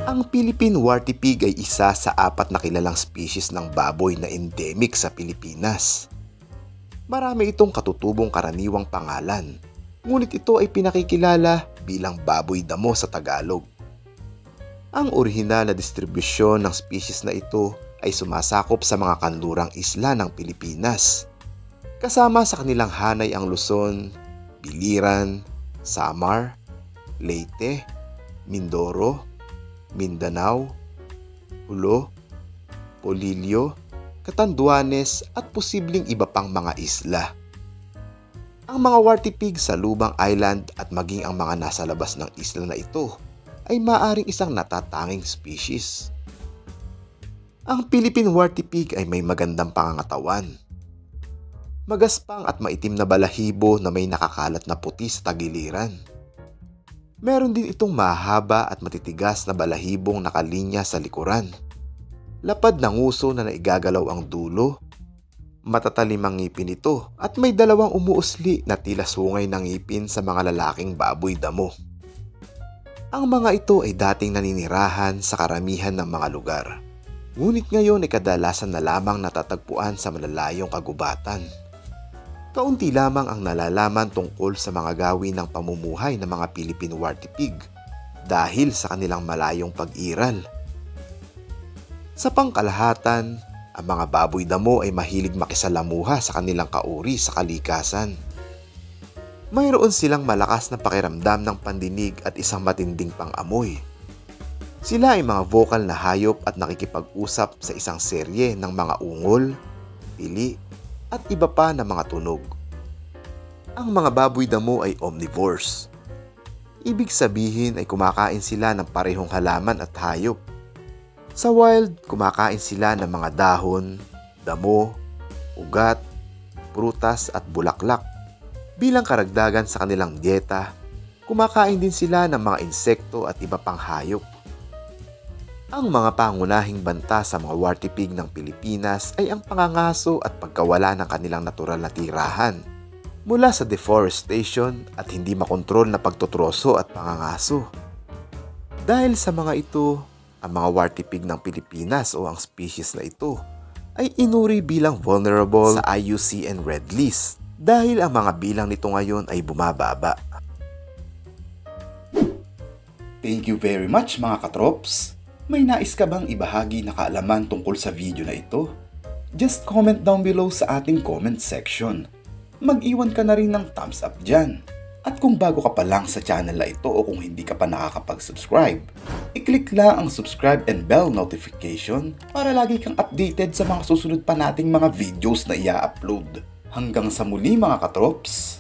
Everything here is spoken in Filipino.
Ang Philippine Warty Pig ay isa sa 4 na kilalang species ng baboy na endemic sa Pilipinas. Marami itong katutubong karaniwang pangalan, ngunit ito ay pinakikilala bilang baboy damo sa Tagalog. Ang orihinal na distribusyon ng species na ito ay sumasakop sa mga kanlurang isla ng Pilipinas. Kasama sa kanilang hanay ang Luzon, Biliran, Samar, Leyte, Mindoro, Mindanao, Hulo, Polillo, Catanduanes at posibleng iba pang mga isla. Ang mga Warty Pig sa Lubang Island at maging ang mga nasa labas ng isla na ito ay maaaring isang natatanging species. Ang Philippine Warty Pig ay may magandang pangangatawan. Magaspang at maitim na balahibo na may nakakalat na puti sa tagiliran. Meron din itong mahaba at matitigas na balahibong nakalinya sa likuran. Lapad na nguso na naigagalaw ang dulo. Matatalim ang ngipin ito at may 2 umuusli na tila sungay ng ngipin sa mga lalaking baboy damo. Ang mga ito ay dating naninirahan sa karamihan ng mga lugar. Ngunit ngayon ay kadalasan na lamang natatagpuan sa malalayong kagubatan. Kaunti lamang ang nalalaman tungkol sa mga gawin ng pamumuhay ng mga Philippine Warty Pig dahil sa kanilang malayong pag-iral. Sa pangkalahatan, ang mga baboy damo ay mahilig makisalamuha sa kanilang kauri sa kalikasan. Mayroon silang malakas na pakiramdam ng pandinig at isang matinding pang-amoy. Sila ay mga vocal na hayop at nakikipag-usap sa isang serye ng mga ungol, pili, at iba pa na mga tunog. Ang mga baboy damo ay omnivores. Ibig sabihin ay kumakain sila ng parehong halaman at hayop. Sa wild, kumakain sila ng mga dahon, damo, ugat, prutas at bulaklak. Bilang karagdagan sa kanilang dieta, kumakain din sila ng mga insekto at iba pang hayop. Ang mga pangunahing banta sa mga Warty Pig ng Pilipinas ay ang pangangaso at pagkawala ng kanilang natural na tirahan mula sa deforestation at hindi makontrol na pagtutroso at pangangaso. Dahil sa mga ito, ang mga Warty Pig ng Pilipinas o ang species na ito ay inuri bilang vulnerable sa IUCN Red List dahil ang mga bilang nito ngayon ay bumababa. Thank you very much mga katrops! May nais ka bang ibahagi na kaalaman tungkol sa video na ito? Just comment down below sa ating comment section. Mag-iwan ka na rin ng thumbs up dyan. At kung bago ka pa lang sa channel na ito o kung hindi ka pa nakakapag-subscribe, i-click lang ang subscribe and bell notification para lagi kang updated sa mga susunod pa nating mga videos na i-upload. Hanggang sa muli mga katrops!